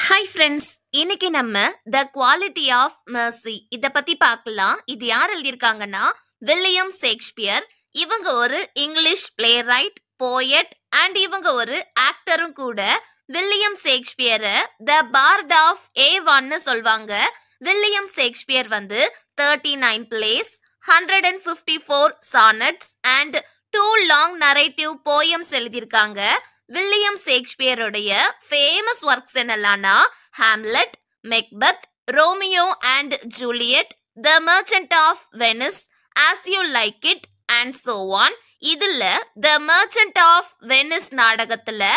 Hi friends, இன்னைக்கு நம்ம த quality of Mercy இத பத்தி பார்க்கலாம். இது யார் எழுதியிருக்காங்கன்னா வில்லியம் ஷேக்ஸ்பியர். இவங்க ஒரு English playwright, poet and இவங்க ஒரு ஆக்டரும் கூட. வில்லியம் ஷேக்ஸ்பியரை த பார்ட் ஆஃப் ஏவான்னு சொல்வாங்க. William Shakespeare 39 plays, 154 sonnets and 2 long narrative poems எழுதியிருக்காங்க. வில்லியம் ஷேக்ஸ்பியருடைய ஃபேமஸ் ஒர்க்ஸ் என்னெல்லாம்னா Hamlet, Macbeth, Romeo and Juliet, the merchant of Venice, as you like it and so on. இதுல the merchant of Venice நாடகத்துல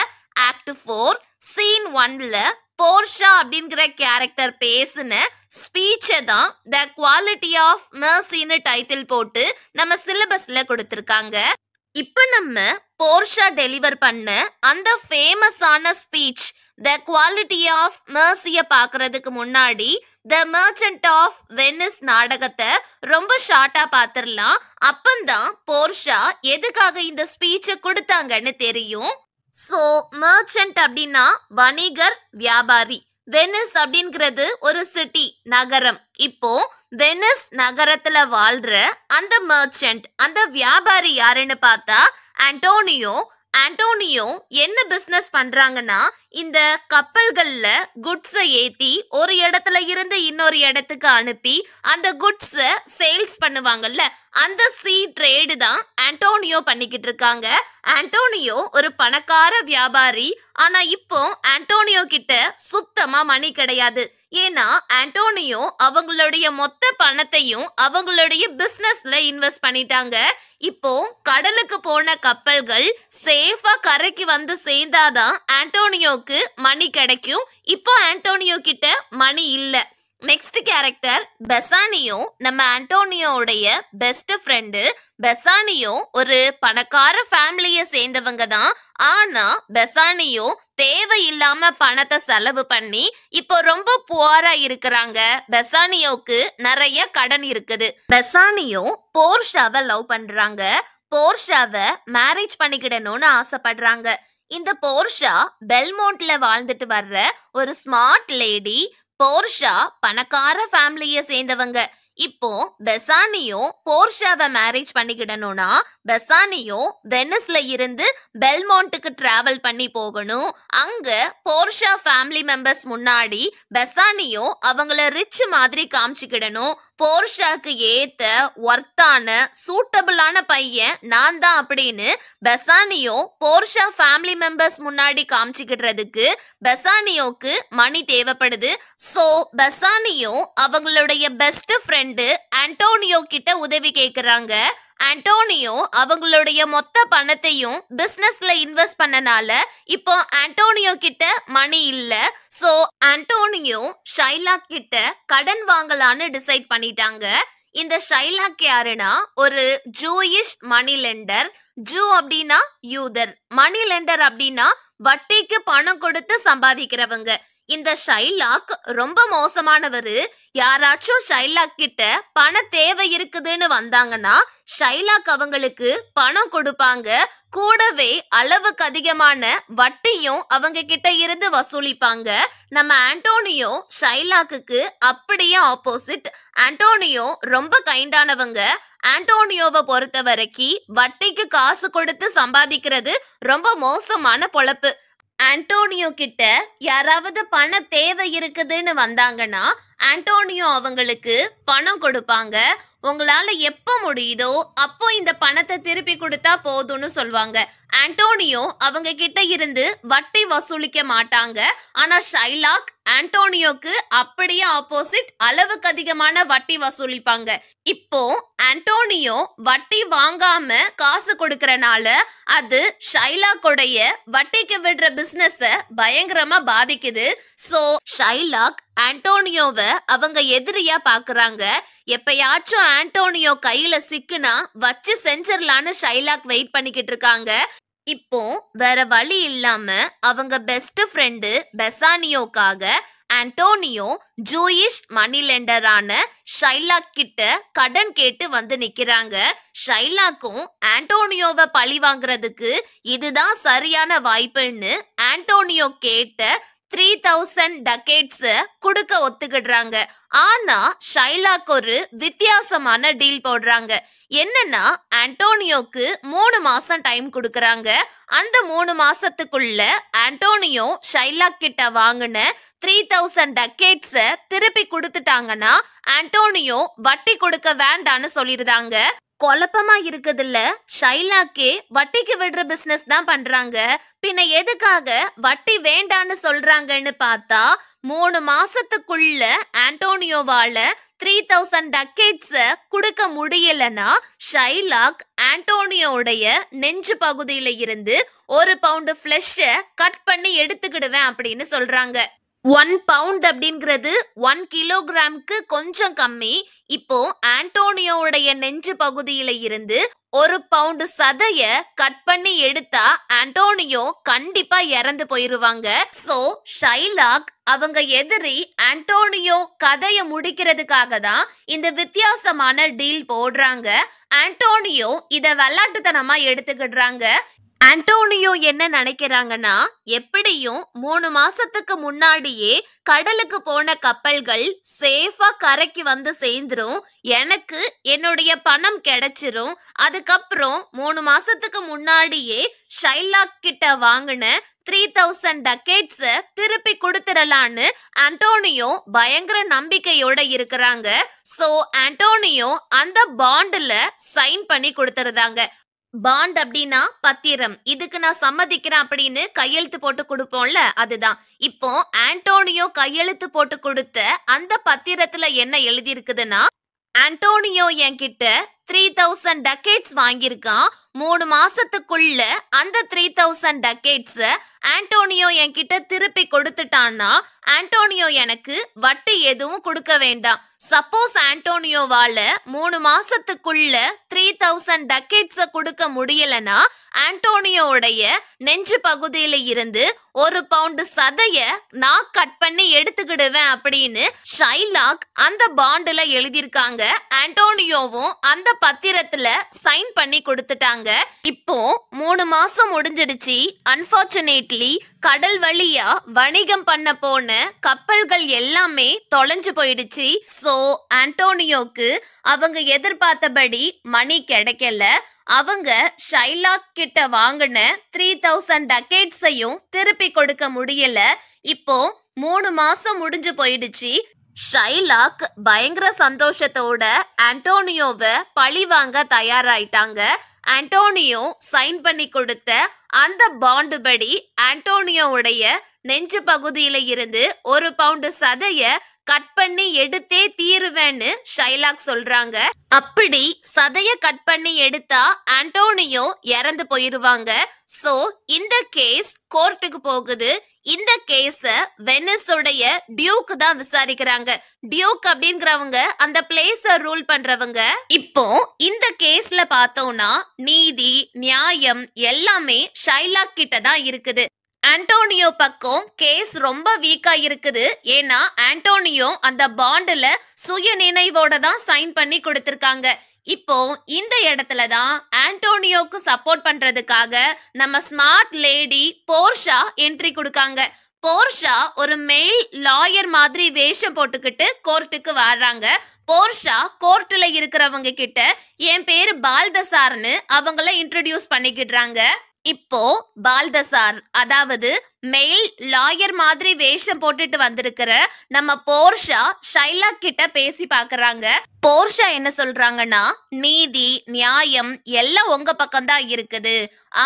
act 4 scene 1ல Portia அப்படிங்கிற character பேசின ஸ்பீச்சை தான் த குவாலிட்டி ஆஃப் மெர்சின்னு டைட்டில் போட்டு நம்ம சிலபஸ்ல கொடுத்திருக்காங்க. இப்ப நம்ம போர்ஷா டெலிவர் பண்ண அந்த ஃபேமஸான ஸ்பீச் த குவாலிட்டி ஆஃப் மெர்சிய பாக்குறதுக்கு முன்னாடி த மர்ச்சன்ட் ஆஃப் வெனிஸ் நாடகத்தை ரொம்ப ஷார்ட்டா பாத்திரலாம். அப்பந்தான் போர்ஷா எதுக்காக இந்த ஸ்பீச்சை கொடுத்தாங்கன்னு தெரியும். சோ மர்ச்சன்ட் அப்படின்னா வணிகர், வியாபாரி. வெனிஸ் அப்படிங்கிறது ஒரு சிட்டி, நகரம். இப்போ வெனிஸ் நகரத்துல வாழ்ற அந்த மர்ச்சன்ட், அந்த வியாபாரி யாருன்னு பார்த்தா ஆண்டோனியோ. ஆண்டோனியோ என்ன பிசினஸ் பண்றாங்கன்னா, இந்த கப்பல்கள்ல குட்ஸை ஏத்தி ஒரு இடத்துல இருந்து இன்னொரு இடத்துக்கு அனுப்பி அந்த குட்ஸை சேல்ஸ் பண்ணுவாங்கல்ல, அந்த சீ ட்ரேடு தான் ஆண்டோனியோ பண்ணிக்கிட்டு இருக்காங்க. ஆண்டோனியோ ஒரு பணக்கார வியாபாரி. ஆனா இப்போ ஆண்டோனியோ கிட்ட சுத்தமா மணி கிடையாது. ஏன்னா ஆண்டோனியோ அவங்களுடைய மொத்த பணத்தையும் அவங்களுடைய பிசினஸ்ல இன்வெஸ்ட் பண்ணிட்டாங்க. இப்போ கடலுக்கு போன கப்பல்கள் சேஃபா கரைக்கு வந்து சேர்ந்தாதான் ஆண்டோனியோக்கு மணி கிடைக்கும். இப்போ ஆண்டோனியோ கிட்ட மணி இல்ல. நெக்ஸ்ட் கேரக்டர் பெசானியோ, நம்ம ஆண்டோனியோடைய பெஸ்ட் ஃப்ரெண்டு. பெசானியோ ஒரு பணக்கார ஃபேமிலியை சேர்ந்தவங்க தான். ஆனா பெசானியோ தேவையில்லாம பணத்தை செலவு பண்ணி இப்போ ரொம்ப புவரா இருக்கிறாங்க. பெசானியோக்கு நிறைய கடன் இருக்குது. பெசானியோ போர்ஷாவை லவ் பண்றாங்க. போர்ஷாவை மேரேஜ் பண்ணிக்கிடணும்னு ஆசைப்படுறாங்க. இந்த போர்ஷா பெல்மோண்ட்ல வாழ்ந்துட்டு வர்ற ஒரு ஸ்மார்ட் லேடி. போர்ஷா பணக்கார ஃபேமிலியை சேர்ந்தவங்க. இப்போ பெசானியோ போர்ஷாவை மேரேஜ் பண்ணிக்கிடணும்னா பெசானியோ வெனிஸ்ல இருந்து பெல்மோண்ட்டுக்கு டிராவல் பண்ணி போகணும். அங்க போர்ஷா ஃபேமிலி மெம்பர்ஸ் முன்னாடி பெசானியோ அவங்கள ரிச் மாதிரி காமிச்சுக்கிடணும். போர்ஷாக்கு ஏத்த ஒர்த்தான சூட்டபிளான பையன் நான் தான் அப்படின்னு பெசானியோ போர்ஷா ஃபேமிலி மெம்பர்ஸ் முன்னாடி காமிச்சுக்கிடுறதுக்கு பெசானியோக்கு மணி தேவைப்படுது. சோ பெசானியோ அவங்களுடைய பெஸ்ட் ஃப்ரெண்ட் ஆண்டோனியோ கிட்ட உதவி கேக்குறாங்க. ஆண்டோனியோ அவங்களுடைய மொத்த பணத்தையும் பிசினஸ்ல இன்வெஸ்ட் பண்ணனால இப்போ ஆண்டோனியோ கிட்ட மணி இல்ல. சோ ஆண்டோனியோ ஷைலாக் கிட்ட கடன் வாங்கலான்னு டிசைட் பண்ணிட்டாங்க. இந்த ஷைலாக் யாருன்னா ஒரு ஜூயிஷ் மணி லெண்டர். ஜூ அப்படின்னா யூதர், மணி லெண்டர் அப்படின்னா வட்டிக்கு பணம் கொடுத்து சம்பாதிக்கிறவங்க. இந்த ஷைலாக் ரொம்ப மோசமானவரு. யாராச்சும் ஷைலாக் கிட்ட பண தேவை இருக்குதுன்னு வந்தாங்கன்னா ஷைலாக் அவங்களுக்கு பணம் கொடுப்பாங்க. கூடவே அளவுக்கு அதிகமான வட்டியும் அவங்க கிட்ட இருந்து வசூலிப்பாங்க. நம்ம ஆண்டோனியோ ஷைலாக்கு அப்படியே ஆப்போசிட். ஆண்டோனியோ ரொம்ப கைண்டானவங்க. ஆண்டோனியோவை பொறுத்த வரைக்கும் வட்டிக்கு காசு கொடுத்து சம்பாதிக்கிறது ரொம்ப மோசமான பொழப்பு. ஆண்டோனியோ கிட்ட யாராவது பண தேவை இருக்குதுன்னு வந்தாங்கன்னா ஆண்டோனியோ அவங்களுக்கு பணம் கொடுப்பாங்க. உங்களால எப்ப முடியுதோ அப்போ இந்த பணத்தை திருப்பி கொடுத்தா போதும்னு சொல்வாங்க. ஆண்டோனியோ அவங்க கிட்ட இருந்து வட்டி வசூலிக்க மாட்டாங்க. ஆனா ஷைலாக் ஆண்டோனியோக்கு அப்படியே ஆப்போசிட், அளவுக்கு அதிகமான வட்டி வசூலிப்பாங்க. இப்போ ஆண்டோனியோ வட்டி வாங்காம காசு கொடுக்கறனால அது ஷைலாக்குடைய வட்டிக்கு விடுற பிசினஸ பயங்கரமா பாதிக்குது. சோ ஷைலாக் ஆண்டோனியோவை அவங்க எதிரியா பாக்குறாங்க. எப்பயாச்சும் ஆண்டோனியோ கையில சிக்குனா வச்சு செஞ்சிடலான்னு ஷைலாக் வெயிட் பண்ணிக்கிட்டு இருக்காங்க. இப்போ வேற வழி இல்லாம அவங்க பெஸ்ட் ஃப்ரெண்டு பெசானியோக்காக ஆண்டோனியோ ஜூயிஷ் மணி லெண்டரான ஷைலாக் கிட்ட கடன் கேட்டு வந்து நிக்கிறாங்க. ஷைலாக்கும் ஆண்டோனியோவை பழி வாங்குறதுக்கு இதுதான் சரியான வாய்ப்புன்னு ஆண்டோனியோ கேட்ட 3000 டக்கேட்ஸ் குடுக்க ஒத்துக்கிடுறாங்க. ஆனா ஷைலாக் ஒரு வித்தியாசமான டீல் போடுறாங்க. என்னன்னா ஆண்டோனியோக்கு 3 மாசம் டைம் கொடுக்கறாங்க. அந்த 3 மாசத்துக்குள்ள ஆண்டோனியோ ஷைலாக் கிட்ட வாங்கின 3000 டக்கேட்ஸ் திருப்பி கொடுத்துட்டாங்கன்னா ஆண்டோனியோ வட்டி கொடுக்க வேண்டான்னு சொல்லிருந்தாங்க. குழப்பமா இருக்குதுல்ல, ஷைலாக்கே வட்டிக்கு விடுற பிசினஸ் தான் பண்றாங்க, பின்ன எதுக்காக வட்டி வேண்டான்னு சொல்றாங்கன்னு பார்த்தா 3 மாசத்துக்குள்ள ஆண்டோனியோவால 3000 டக்கேட்ஸ் கொடுக்க முடியலன்னா ஷைலாக் ஆண்டோனியோடைய நெஞ்சு பகுதியில இருந்து 1 பவுண்ட் ஃபிளஷ் கட் பண்ணி எடுத்துக்கிடுவேன் அப்படின்னு சொல்றாங்க. 1 பவுண்ட் அப்படிங்கிறது 1 கிலோகிராமுக்கு கொஞ்சம் கம்மி. இப்போ ஆண்டோனியோவுடைய நெஞ்சு பகுதியில இருந்து 1 பவுண்ட் சதைய கட் பண்ணி எடுத்தா ஆண்டோனியோ கண்டிப்பா இறந்து போயிருவாங்க. சோ ஷைலாக் அவங்க எதிரி ஆண்டோனியோ கதைய முடிக்கிறதுக்காக தான் இந்த வித்தியாசமான டீல் போடுறாங்க. ஆண்டோனியோ இத விளையாட்டுத்தனமா எடுத்துக்கிடுறாங்க. ஆண்டோனியோ என்ன நினைக்கிறாங்கன்னா, எப்படியும் 3 மாசத்துக்கு முன்னாடியே கடலுக்கு போன கப்பல்கள் சேஃபா கரைக்கு வந்து சேர்ந்துரும், எனக்கு என்னுடைய பணம் கிடைச்சிரும். அதுக்கப்புறம் 3 மாசத்துக்கு முன்னாடியே ஷைலாக் கிட்ட வாங்கின 3000 டக்கேட்ஸ் திருப்பி கொடுத்துடலான்னு ஆண்டோனியோ பயங்கர நம்பிக்கையோட இருக்கிறாங்க. சோ ஆண்டோனியோ அந்த பாண்டுல சைன் பண்ணி கொடுத்துருந்தாங்க. பாண்ட் அப்படின்னா பத்திரம், இதுக்கு நான் சம்மதிக்கிறேன் அப்படின்னு கையெழுத்து போட்டு கொடுப்போம்ல, அதுதான். இப்போ ஆண்டோனியோ கையெழுத்து போட்டு கொடுத்த அந்த பத்திரத்துல என்ன எழுதி இருக்குதுன்னா, ஆண்டோனியோ என்கிட்ட 3000 டக்கேட்ஸ் வாங்கியிருக்கான். 3 மாசத்துக்குள்ள அந்த 3000 டக்கேட்ஸ் ஆண்டோனியோ என்கிட்ட திருப்பி கொடுத்துட்டான்னா ஆண்டோனியோ எனக்கு வட்டி எதுவும் கொடுக்க வேண்டாம். சப்போஸ் ஆண்டோனியோவால 3 மாசத்துக்குள்ள 3000 டக்கேட்ஸ் கொடுக்க முடியலன்னா ஆண்டோனியோடைய நெஞ்சு பகுதியில இருந்து 1 பவுண்ட் சதைய நான் கட் பண்ணி எடுத்துக்கிடுவேன் அப்படின்னு ஷைலாக் அந்த பாண்டுல எழுதியிருக்காங்க. ஆண்டோனியோவும் அந்த பத்திரத்துல சைன் பண்ணி கொடுத்துட்டாங்க. இப்போ 3 மாசம் முடிஞ்சிடுச்சு. அன்பார்ச்சுனேட்லி கடல் வழியா வணிகம் பண்ண போன கப்பல்கள் எல்லாமே தொலைஞ்சு போயிடுச்சு. சோ ஆண்டோனியோக்கு அவங்க எதிர்பார்த்தபடி மணி கிடைக்கல. அவங்க ஷைலாக் கிட்ட வாங்கின 3000 டக்கேட்ஸையும் திருப்பி கொடுக்க முடியல. இப்போ 3 மாசம் முடிஞ்சு போயிடுச்சு. ஷைலாக் பயங்கர சந்தோஷத்தோட ஆண்டோனியோவை பழி வாங்க தயாராயிட்டாங்க. ஆண்டோனியோ சைன் பண்ணி கொடுத்த அந்த பாண்டு படி ஆண்டோனியோவுடைய நெஞ்சு பகுதியில இருந்து 1 பவுண்ட் சதைய கட் பண்ணி எடுத்தே தீருவேன்னு ஷைலாக் சொல்றாங்க. அப்படி சதைய கட் பண்ணி எடுத்தா ஆண்டோனியோ இறந்து போயிருவாங்க. சோ இந்த கேஸ் கோர்ட்டுக்கு போகுது. இந்த கேஸ வெனிஸுடைய டியூக் தான் விசாரிக்கிறாங்க. டியூக் அப்படிங்கிறவங்க அந்த பிளேஸ ரூல் பண்றவங்க. இப்போ இந்த கேஸ்ல பார்த்தோம்னா நீதி நியாயம் எல்லாமே ஷைலாக் கிட்ட தான் இருக்குது. ஆண்டோனியோ பக்கம் கேஸ் ரொம்ப வீக்கா இருக்குது. ஏன்னா ஆண்டோனியோ அந்த பாண்டுல சுய நினைவோட தான் சைன் பண்ணி கொடுத்திருக்காங்க. இப்போ இந்த இடத்துல தான் ஆண்டோனியோக்கு சப்போர்ட் பண்றதுக்காக நம்ம ஸ்மார்ட் லேடி போர்ஷா என்ட்ரி கொடுக்காங்க. போர்ஷா ஒரு மெயில் லாயர் மாதிரி வேஷம் போட்டுக்கிட்டு கோர்ட்டுக்கு வர்றாங்க. போர்ஷா கோர்ட்டுல இருக்கிறவங்க கிட்ட என் பேரு பால்தசார்னு அவங்கள இன்ட்ரோடியூஸ் பண்ணிக்கிடுறாங்க. இப்போ பால்தசார், அதாவது மெயில் லாயர் மாதிரி வேஷம் போட்டுட்டு வந்திருக்கிற நம்ம போர்ஷா ஷைலாக் கிட்ட பேசி பாக்குறாங்க. போர்ஷா என்ன சொல்றாங்கன்னா, நீதி நியாயம் எல்லாம் உங்க பக்கம் தான் இருக்குது,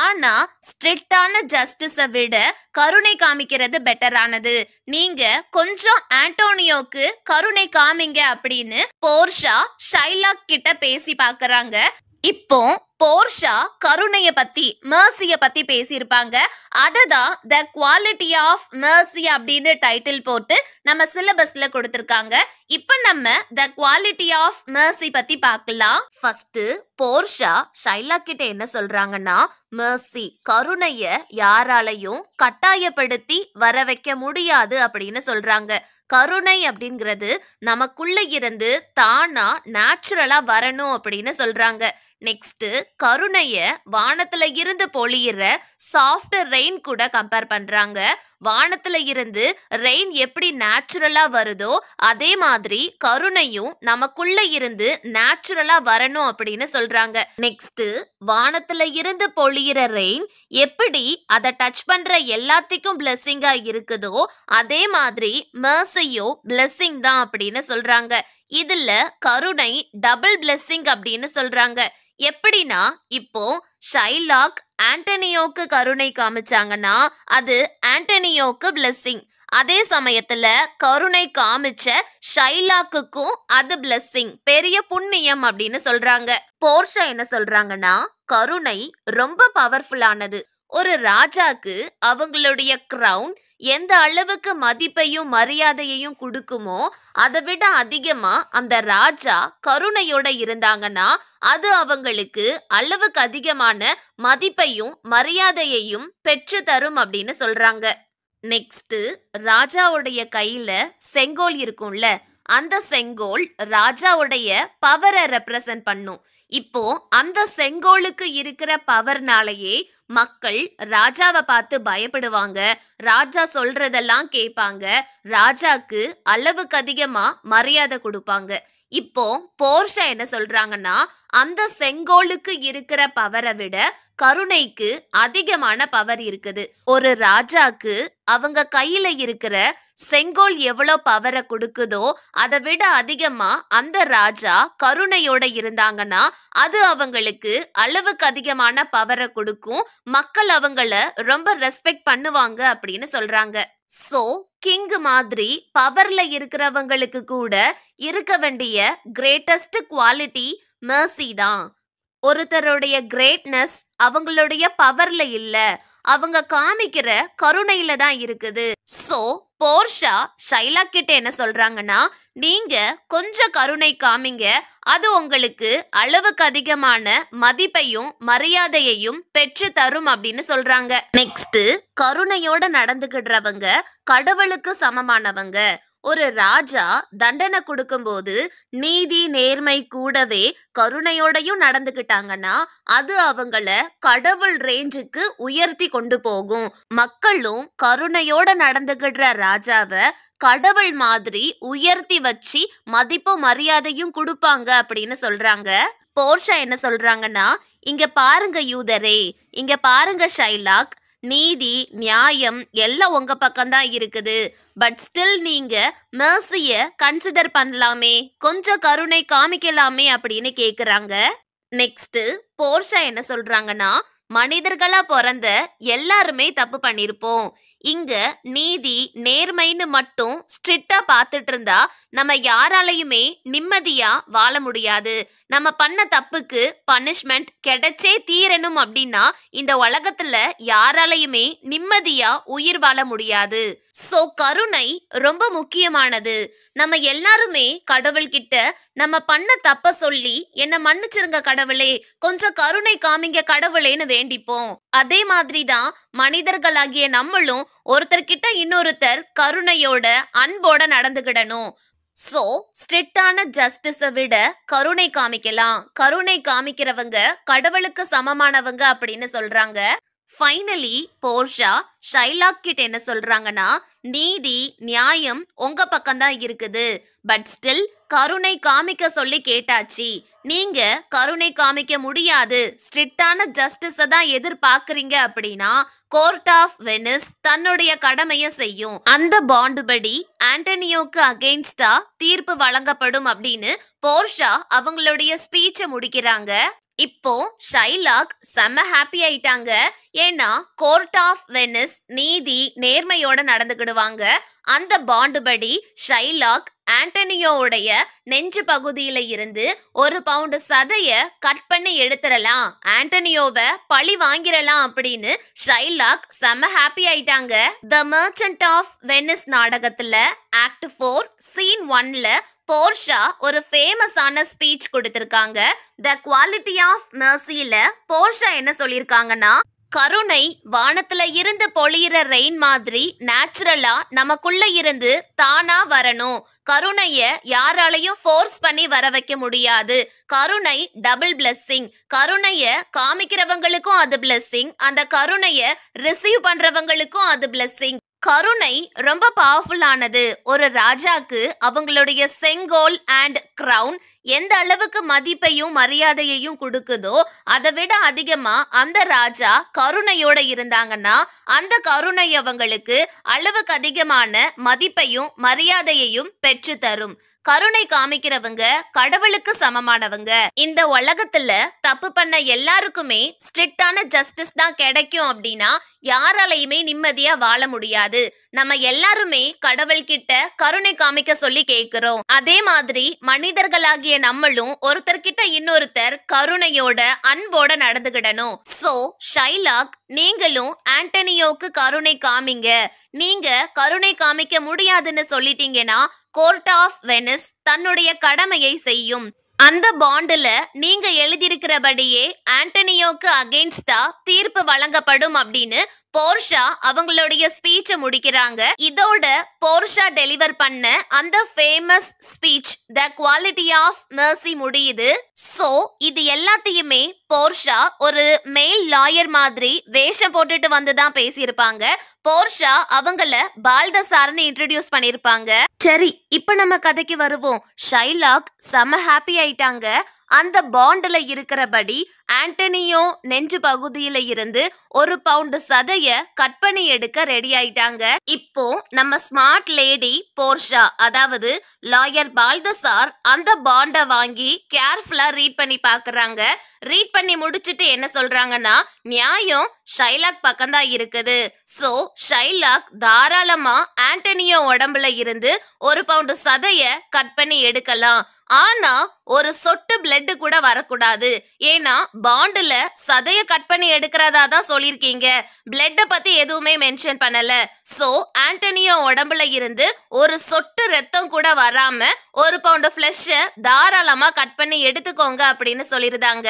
ஆனா ஸ்ட்ரிக்டான ஜஸ்டிஸ விட கருணை காமிக்கிறது பெட்டரானது, நீங்க கொஞ்சம் ஆண்டோனியோக்கு கருணை காமிங்க அப்படின்னு போர்ஷா ஷைலாக் கிட்ட பேசி பாக்குறாங்க. இப்போ போர்ஷா கருணைய பத்தி மர்சிய பத்தி பேசியிருப்பாங்க. அதுதான் த குவாலிட்டி ஆஃப் மர்சி அப்படின்னு டைட்டில் போட்டு நம்ம சிலபஸ்ல கொடுத்திருக்காங்க. இப்ப நம்ம த குவாலிட்டி ஆஃப் மர்சி பத்தி பார்க்கலாம். ஃபர்ஸ்ட் போர்ஷா ஷைலாக் கிட்ட என்ன சொல்றாங்கன்னா, மர்சி கருணைய யாராலையும் கட்டாயப்படுத்தி வர வைக்க முடியாது அப்படின்னு சொல்றாங்க. கருணை அப்படிங்கிறது நமக்குள்ள இருந்து தானா நேச்சுரலா வரணும் அப்படின்னு சொல்றாங்க. நெக்ஸ்ட் கருணைய வானத்துல இருந்து பொழியிற சாஃப்ட் ரெயின் கூட கம்பேர் பண்றாங்க. வானத்துல இருந்து ரெயின் எப்படி நேச்சுரலா வருதோ அதே மாதிரி கருணையும் நமக்குள்ள இருந்து நேச்சுரலா வரணும் அப்படின்னு சொல்றாங்க. நெக்ஸ்ட், வானத்துல இருந்து பொழியிற ரெயின் எப்படி அதை டச் பண்ற எல்லாத்துக்கும் பிளெஸிங்கா இருக்குதோ அதே மாதிரி மெர்சியும் பிளெஸிங் தான் அப்படின்னு சொல்றாங்க. இதுல கருணை டபுள் பிளெஸிங் அப்படின்னு சொல்றாங்க. எப்படின்னா, இப்போ ஷைலாக் ஆண்டனியோக்கு கருணை காமிச்சாங்கன்னா அது ஆண்டனியோக்கு பிளெஸிங். அதே சமயத்துல கருணை காமிச்ச ஷைலாக்குக்கும் அது பிளெஸிங், பெரிய புண்ணியம் அப்படின்னு சொல்றாங்க. போர்ஷா என்ன சொல்றாங்கன்னா, கருணை ரொம்ப பவர்ஃபுல்லானது. ஒரு ராஜாக்கு அவங்களுடைய கிரவுன் எந்த அளவுக்கு மதிப்பையும் மரியாதையையும் கொடுக்குமோ அதை விட அதிகமா அந்த ராஜா கருணையோட இருந்தாங்கன்னா அது அவங்களுக்கு அளவுக்கு அதிகமான மதிப்பையும் மரியாதையையும் பெற்று தரும் அப்படின்னு சொல்றாங்க. நெக்ஸ்ட், ராஜாவுடைய கையில செங்கோல் இருக்கும்ல, அந்த செங்கோல் ராஜாவுடைய பவரை ரெப்ரசன்ட் பண்ணும். இப்போ அந்த செங்கோலுக்கு இருக்கிற பவர்னாலேயே மக்கள் ராஜாவை பார்த்து பயப்படுவாங்க, ராஜா சொல்றதெல்லாம் கேட்பாங்க, ராஜாக்கு அளவுக்கு அதிகமா மரியாதை கொடுப்பாங்க. இப்போ போர்ஷா என்ன சொல்றாங்கன்னா, அந்த செங்கோலுக்கு இருக்கிற பவரை விட கருணைக்கு அதிகமான பவர் இருக்குது. ஒரு ராஜாக்கு அவங்க கையில இருக்கிற செங்கோல் எவ்வளவு பவரை கொடுக்குதோ அதை விட அதிகமா அந்த ராஜா கருணையோட இருந்தாங்கன்னா அது அவங்களுக்கு அளவுக்கு அதிகமான பவரை கொடுக்கும். மக்கள் அவங்கள ரொம்ப ரெஸ்பெக்ட் பண்ணுவாங்க அப்படின்னு சொல்றாங்க. சோ கிங் மாதிரி பவர்ல இருக்கிறவங்களுக்கு கூட இருக்க வேண்டிய கிரேட்டஸ்ட் குவாலிட்டி மெர்சி தான். ஒருத்தருடைய கிரேட்னஸ் அவங்களுடைய பவர்ல இல்ல, அவங்க காமிக்கிற கருணையில தான் இருக்குது. சோ போர்ஷா ஷைலா கிட்ட என்ன சொல்றாங்கன்னா, நீங்க கொஞ்சம் கருணை காமிங்க, அது உங்களுக்கு அளவுக்கு அதிகமான மதிப்பையும் மரியாதையையும் பெற்று தரும் அப்படின்னு சொல்றாங்க. நெக்ஸ்ட், கருணையோட நடந்துக்கிடுறவங்க கடவுளுக்கு சமமானவங்க. ஒரு ராஜா தண்டனை கொடுக்கும்போது நீதி நேர்மை கூடவே கருணையோடையும் நடந்துக்கிட்டாங்கன்னா அது அவங்கள கடவுள் ரேஞ்சுக்கு உயர்த்தி கொண்டு போகும். மக்களும் கருணையோட நடந்துக்கிடுற ராஜாவை கடவுள் மாதிரி உயர்த்தி வச்சு மதிப்பும் மரியாதையும் கொடுப்பாங்க அப்படின்னு சொல்றாங்க. போர்ஷா என்ன சொல்றாங்கன்னா, இங்க பாருங்க யூதரே, இங்க பாருங்க ஷைலாக், நீதி நியாயம் எல்லாம் உங்க பக்கம்தான் இருக்குது. பட் ஸ்டில் நீங்க மெர்சிய கன்சிடர் பண்ணலாமே, கொஞ்சம் கருணை காமிக்கலாமே அப்படின்னு கேக்குறாங்க. நெக்ஸ்ட், போர்ஷா என்ன சொல்றாங்கன்னா, மனிதர்களா பிறந்த எல்லாருமே தப்பு பண்ணிருப்போம். இங்க நீதி நேர்மைன்னு மட்டும் ஸ்ட்ரிக்டா பார்த்துட்டு இருந்தா நம்ம யாராலையுமே நிம்மதியா வாழ முடியாது. நம்ம பண்ண தப்புக்கு பனிஷ்மெண்ட் கிடைச்சே தீரணும் அப்படின்னா இந்த உலகத்துல யாராலையுமே நிம்மதியா உயிர் வாழ முடியாது. சோ கருணை ரொம்ப முக்கியமானது. நம்ம எல்லாருமே கடவுள்கிட்ட நம்ம பண்ண தப்ப சொல்லி என்ன மன்னிச்சிருங்க கடவுளே, கொஞ்சம் கருணை காமிங்க கடவுளேன்னு வேண்டிப்போம். அதே மாதிரிதான் மனிதர்களாகிய நம்மளும் ஒருத்தர்கிட்ட இன்னொருத்தர் கருணையோட அன்போட நடந்துக்கிடணும். சோ ஸ்ட்ரிக்டான ஜஸ்டிஸை விட கருணை காமிக்கலாம். கருணை காமிக்கிறவங்க கடவுளுக்கு சமமானவங்க அப்படின்னு சொல்றாங்க. ஃபைனலி போர்ஷா ஷைலாக் கிட்ட என்ன சொல்றாங்கன்னா, நீதி நியாயம் உங்க பக்கம்தான் இருக்குது. பட் ஸ்டில் கருணை காமிக்க சொல்லி கேட்டாச்சு. நீங்க கருணை காமிக்க முடியாது, ஸ்ட்ரிக்டான ஜஸ்டிஸை தான் எதிர்பார்க்கறீங்க அப்படின்னா கோர்ட் ஆஃப் வெனிஸ் தன்னுடைய கடமையை செய்யும். அந்த பாண்டு படி ஆண்டனியோக்கு அகெயின்ஸ்டா தீர்ப்பு வழங்கப்படும் அப்படின்னு போர்ஷா அவங்களுடைய ஸ்பீச்சை முடிக்கிறாங்க. இப்போ ஷைலாக் செம்ம ஹாப்பி ஆயிட்டாங்க. ஏன்னா கோர்ட் ஆஃப் வெனிஸ் நீதி நேர்மையோட நடந்துக்கிடுவாங்க. அந்த பாண்டு படி ஷைலாக் ஆண்டனியோவுடைய நெஞ்சு பகுதியில இருந்து 1 பவுண்டு சதைய கட் பண்ணி எடுத்துடலாம், ஆண்டனியோவை பழி வாங்கிடலாம் அப்படின்னு ஷைலாக் செம்ம ஹாப்பி ஆயிட்டாங்க. த மர்ச்சன்ட் ஆஃப் வெனிஸ் நாடகத்துல ஆக்ட் 4 சீன் 1ல போர்ஷா ஒரு ஃபேமஸான ஸ்பீச் கொடுத்திருக்காங்க. த குவாலிட்டி ஆஃப் மெர்சில போர்ஷா என்ன சொல்லியிருக்காங்கன்னா, கருணை வானத்துல இருந்து பொழியிற ரெயின் மாதிரி நேச்சுரலா நமக்குள்ள இருந்து தானா வரணும். கருணைய யாராலையும் ஃபோர்ஸ் பண்ணி வர வைக்க முடியாது. கருணை டபுள் பிளெஸிங். கருணைய காமிக்கிறவங்களுக்கும் அது பிளெஸிங், அந்த கருணைய ரிசீவ் பண்றவங்களுக்கும் அது பிளெஸிங். கருணை ரொம்ப பவர்ஃபுல்லானது. ஒரு ராஜாக்கு அவங்களுடைய செங்கோல் அண்ட் கிரவுன் எந்த அளவுக்கு மதிப்பையும் மரியாதையையும் கொடுக்குதோ அதை விட அதிகமா அந்த ராஜா கருணையோட இருந்தாங்கன்னா அந்த கருணை அவங்களுக்கு அளவுக்கு அதிகமான மதிப்பையும் மரியாதையையும் பெற்று தரும். கருணை காமிக்கிறவங்க கடவுளுக்கு சமமானவங்க. இந்த உலகத்துல தப்பு பண்ண எல்லாருக்குமே ஸ்ட்ரிக்டான ஜஸ்டிஸ் தான் கிடைக்கும் அப்படின்னா யாராலையுமே நிம்மதியா வாழ முடியாது. நம்ம எல்லாருமே கடவுள் கிட்ட கருணை காமிக்க சொல்லி கேக்குறோம். அதே மாதிரி மனிதர்களாகிய நம்மளும் ஒருத்தர்கிட்ட இன்னொருத்தர் கருணையோட அன்போட நடந்துகிடணும். சோ ஷைலாக், நீங்களும் ஆண்டனியோக்கு கருணை காமிங்க. நீங்க கருணை காமிக்க முடியாதுன்னு சொல்லிட்டீங்கன்னா கோர்ட் ஆஃப் வெனிஸ் தன்னுடைய கடமையை செய்யும். அந்த பாண்டுல நீங்க எழுதியிருக்கிறபடியே ஆண்டனியோக்கு அகெயின்ஸ்டா தீர்ப்பு வழங்கப்படும் அப்படின்னு போர்ஷா அவங்களுடைய ஸ்பீச்சை முடிக்கிறாங்க. இதோட போர்ஷா டெலிவர் பண்ண அந்த famous speech the quality of mercy முடியுது. சோ இது எல்லாத்தையுமே போர்ஷா ஒரு மேல் லாயர் மாதிரி வேஷம் போட்டுட்டு வந்துதான் பேசியிருப்பாங்க. போர்ஷா அவங்கள பால்தசார்னு இன்ட்ரோடியூஸ் பண்ணிருப்பாங்க. சரி, இப்ப நம்ம கதைக்கு வருவோம். ஷைலாக் செம ஹாப்பி ஆயிட்டாங்க. அந்த பாண்டுல இருக்கிறபடி ஆண்டனியோ நெஞ்சு பகுதியில இருந்து 1 பவுண்டு சதைய கட் பண்ணி எடுக்க ரெடி ஆயிட்டாங்க. இப்போ நம்ம ஸ்மார்ட் லேடி போர்ஷா, அதாவது லாயர் பால்தசார், அந்த பாண்டை வாங்கி கேர்ஃபுல்லா ரீட் பண்ணி பாக்குறாங்க. ரீட் பண்ணி முடிச்சுட்டு என்ன சொல்றாங்கன்னா, நியாயம் ஷைலாக் பக்கம்தான் இருக்குது. சோ ஷைலாக் தாராளமா ஆண்டனியோ உடம்புல இருந்து 1 பவுண்டு சதைய கட் பண்ணி எடுக்கலாம். ஆனா ஒரு சொட்டு பிளட் கூட வரக்கூடாது. ஏன்னா பாண்டுல சதைய கட் பண்ணி எடுக்கிறதா தான் சொல்லிருக்கீங்க. பிளட்ட பத்தி எதுவுமே மென்ஷன் பண்ணல. சோ ஆண்டனியோ உடம்புல இருந்து ஒரு சொட்டு ரத்தம் கூட வராம 1 பவுண்டு ஃபிளஷ் தாராளமா கட் பண்ணி எடுத்துக்கோங்க அப்படின்னு சொல்லிருந்தாங்க.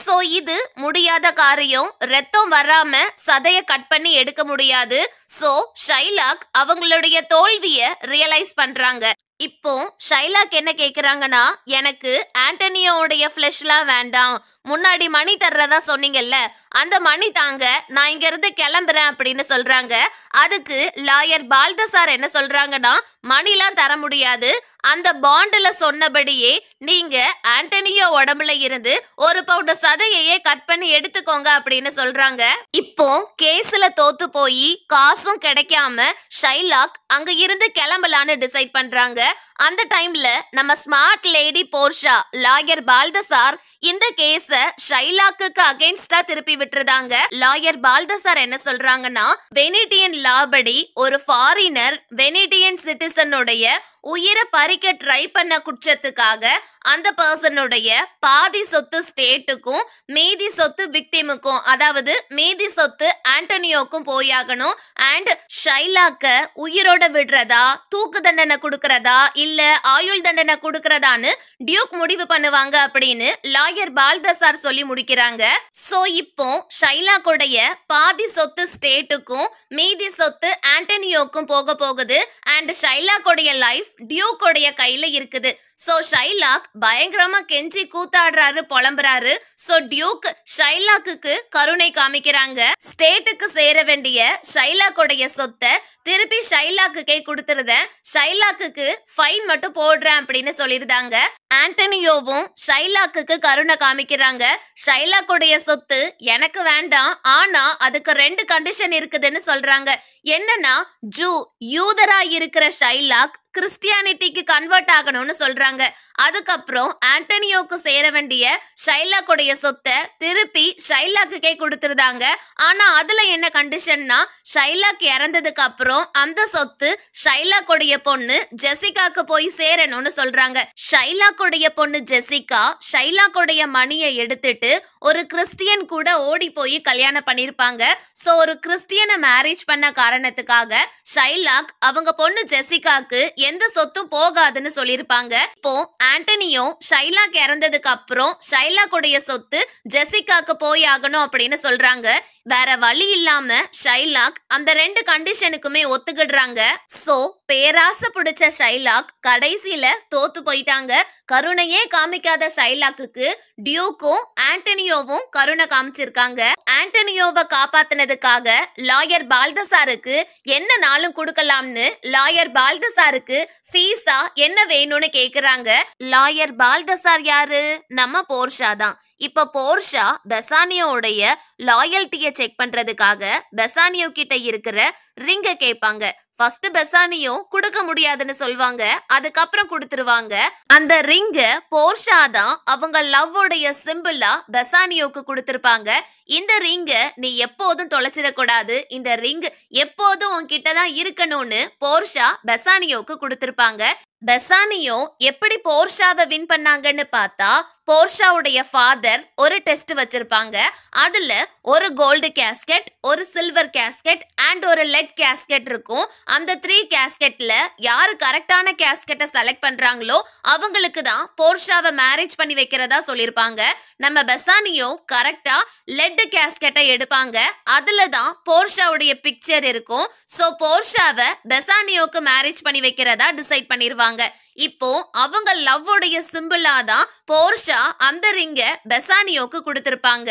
சோ இது முடியாத காரியம். ரத்தம் வராம சதைய கட் பண்ணி எடுக்க முடியாது. சோ ஷைலாக் அவங்களுடைய தோல்விய ரியலைஸ் பண்றாங்க. இப்போ ஷைலாக் என்ன கேக்குறாங்கன்னா, எனக்கு ஆண்டனியோடைய ஃபிளஷ்லாம் வேண்டாம், முன்னாடி மணி தர்றதா சொன்னீங்கல்ல, அந்த மணி தாங்க, நான் இங்க இருந்து கிளம்புறேன் அப்படின்னு சொல்றாங்க. அதுக்கு லாயர் பால்தசார் என்ன சொல்றாங்கன்னா, மணிலாம் தர முடியாது. அந்த பாண்டுல சொன்னபடியே நீங்க ஆண்டனியோ உடம்புல இருந்து 1 பவுண்டு சதையையே கட் பண்ணி எடுத்துக்கோங்க அப்படின்னு சொல்றாங்க. இப்போ கேஸ்ல தோத்து போய் காசும் கிடைக்காம ஷைலாக் அங்க இருந்து கிளம்பலான்னு டிசைட் பண்றாங்க. அந்த டைம்ல நம்ம ஸ்மார்ட் லேடி போர்ஷா, லாயர் பால்தசார் இந்த கேஸ ஷைலாக்கு அகைன்ஸ்டா திருப்பி விட்டுருதாங்க. லாயர் பால்தசார் என்ன சொல்றாங்கன்னா, வெனிட்டியன் லா படி ஒரு ஃபாரினர் வெனிட்டியன் சிட்டிசனுடைய உயிரை பறிக்க ட்ரை பண்ண குற்றத்துக்காக அந்த பர்சனுடைய பாதி சொத்து ஸ்டேட்டுக்கும் மீதி சொத்து விக்டிமுக்கும், அதாவது மீதி சொத்து ஆண்டனியோக்கும் போயாகணும். அண்ட் ஷைலாக்க உயிரோட விடுறதா, தூக்கு தண்டனை கொடுக்கறதா இல்ல ஆயுள் தண்டனை கொடுக்கறதான்னு டியூக் முடிவு பண்ணுவாங்க அப்படின்னு லாயர் பால்தசார் சொல்லி முடிக்கிறாங்க. சோ இப்போ ஷைலாக்குடைய பாதி சொத்து ஸ்டேட்டுக்கும் மீதி சொத்து ஆண்டனியோக்கும் போக போகுது. அண்ட் ஷைலாக்குடைய லைஃப் டியூக்கோடைய கையில இருக்குது. சோ ஷைலாக் பயங்கரமா கெஞ்சி கூத்தாடுறாரு, புலம்புறாரு. சோ டியூக் ஷைலாக்கு கருணை காமிக்கிறாங்க. ஸ்டேட்டுக்கு சேர வேண்டிய ஷைலாக்குடைய சொத்தை திருப்பி ஷைலாக்கே கொடுத்துருத, ஷைலாக்கு ஃபைன் மட்டும் போடுறேன் அப்படின்னு சொல்லிருந்தாங்க. ஆண்டனியோவும் ஷைலாக்கு கருணை காமிக்கிறாங்க. ஷைலாக்குடைய சொத்து எனக்கு வேண்டாம், ஆனா அதுக்கு 2 கண்டிஷன் இருக்குதுன்னு சொல்றாங்க. என்னன்னா, யூதரா இருக்கிற ஷைலாக் கிறிஸ்டியானிட்டிக்கு கன்வெர்ட் ஆகணும்னு சொல்றாங்க. அதுக்கப்புறம் ஆண்டனியோக்கு சேர வேண்டிய ஷைலாக்குடைய சொத்தை திருப்பி ஷைலாக்கே கொடுத்துருந்தாங்க. ஆனா அதுல என்ன கண்டிஷன்னா, ஷைலாக் இறந்ததுக்கு அப்புறம் அந்த சொத்து ஷைலாக்குடைய பொண்ணு ஜெசிகாக்கு போய் சேரணும்னு சொல்றாங்க. ஷைலாக்குடைய பொண்ணு ஜெசிகா ஷைலாக்குடைய மணியை எடுத்துட்டு ஒரு கிறிஸ்டியன் கூட ஓடி போய் கல்யாணம் பண்ணிருப்பாங்க. சோ ஒரு கிறிஸ்டியனை மேரேஜ் பண்ண காரணத்துக்காக ஷைலாக் அவங்க பொண்ணு ஜெசிகாக்கு எந்த சொத்தும் போகாதுன்னு சொல்லிருப்பாங்க. இப்போ ஆண்டனியோ ஷைலாக் இறந்ததுக்கு அப்புறம் ஷைலாக்குடைய சொத்து ஜெசிகாக்கு போய் ஆகணும் அப்படின்னு சொல்றாங்க. வேற வழி இல்லாம ஷைலாக் அந்த 2 கண்டிஷனுக்குமே ஒத்துக்கிடுறாங்க. சோ பேராசை பிடிச்ச ஷைலாக் கடைசியில தோத்து போயிட்டாங்க. கருணையே காமிக்காத ஷைலாக்கு டியூக்கும் ஆண்டனியோவும் கருணை காமிச்சிருக்காங்க. ஆண்டனியோவை காப்பாத்தினதுக்காக லாயர் பால்தசாருக்கு என்ன நாளும் கொடுக்கலாம்னு லாயர் பால்தசாருக்கு ஃபீஸா என்ன வேணும்னு கேக்குறாங்க. லாயர் பால்தசார் யாரு? நம்ம போர்ஷா தான். இப்ப போர்ஷா பெசானியோடைய லாயல்ட்டிய செக் பண்றதுக்காக பெசானியோ கிட்ட இருக்கிற ரிங்க கேட்பாங்க. ஃபர்ஸ்ட் பெசானியோ கொடுக்க முடியாதுன்னு சொல்வாங்க. அதுக்கப்புறம் கொடுத்துருவாங்க. அந்த ரிங்க போர்ஷா தான் அவங்க லவ்வோடைய சிம்பிளா பெசானியோக்கு கொடுத்திருப்பாங்க. இந்த ரிங்க நீ எப்போதும் தொலைச்சிடக்கூடாது, இந்த ரிங் எப்போதும் உன்கிட்ட தான் இருக்கணும்னு போர்ஷா பெசானியோக்கு கொடுத்திருப்பாங்க. பெசானியோ எப்படி போர்ஷாவை வின் பண்ணாங்கன்னு பார்த்தா, போர்ஷாவுடைய ஃபாதர் ஒரு டெஸ்ட் வச்சிருப்பாங்க. அதுல ஒரு கோல்டு கேஸ்கெட், ஒரு சில்வர் கேஸ்கெட் அண்ட் ஒரு லெட் கேஸ்கெட் இருக்கும். அந்த 3 கேஸ்கெட்ல யாரு கரெக்டான கேஸ்கெட்டை செலக்ட் பண்றாங்களோ அவங்களுக்கு தான் போர்ஷாவை மேரேஜ் பண்ணி வைக்கிறதா சொல்லியிருப்பாங்க. நம்ம பெசானியோ கரெக்டா லெட் கேஸ்கெட்டை எடுப்பாங்க. அதுல தான் போர்ஷாவுடைய பிக்சர் இருக்கும். சோ போர்ஷாவை பெசானியோக்கு மேரேஜ் பண்ணி வைக்கிறதா டிசைட் பண்ணிருவாங்க. இப்போ அவங்க லவ்வோடைய சிம்பிளா தான் போர்ஷா அந்த ரிங்க பெசானியோக்கு கொடுத்திருப்பாங்க.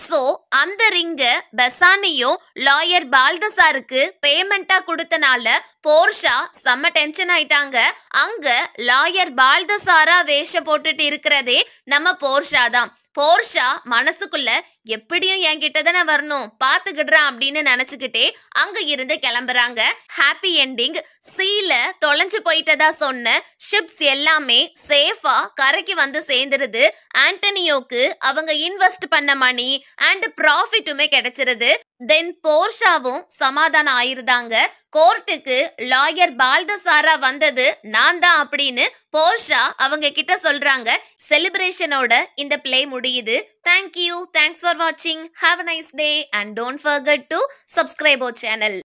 சோ அந்த ரிங்க பெசானியோ லாயர் பால்தசாருக்கு பேமெண்டா கொடுத்தனால போர்ஷா செம்ம டென்ஷன் ஆயிட்டாங்க. அங்க லாயர் பால்தசாரா வேஷம் போட்டுட்டு இருக்கிறதே நம்ம போர்ஷா தான். போர்ஷா மனசுக்குள்ள எப்படியும் என்கிட்ட தானே வரணும், பாத்துக்கிடுறான் அப்படின்னு நினைச்சுக்கிட்டே அங்க இருந்து கிளம்புறாங்க. Happy ending. சீல தொலைஞ்சு போயிட்டதா சொன்ன ஷிப்ஸ் எல்லாமே சேஃபா கரைக்கு வந்து சேர்ந்துருது. ஆண்டனியோக்கு அவங்க இன்வெஸ்ட் பண்ண மணி அண்ட் ப்ராஃபிட்டுமே கிடைச்சிருது. தென் போர்ஷாவும் சமாதானம் ஆயிருந்தாங்க. கோர்ட்டுக்கு லாயர் பால்தசாரா வந்தது நான் தான் அப்படின்னு போர்ஷா அவங்க கிட்ட சொல்றாங்க. செலிப்ரேஷனோட இந்த பிளே முடியுது. தேங்க்யூ. தேங்க்ஸ் ஃபார் வாட்சிங். Have a nice day and don't forget to subscribe our channel.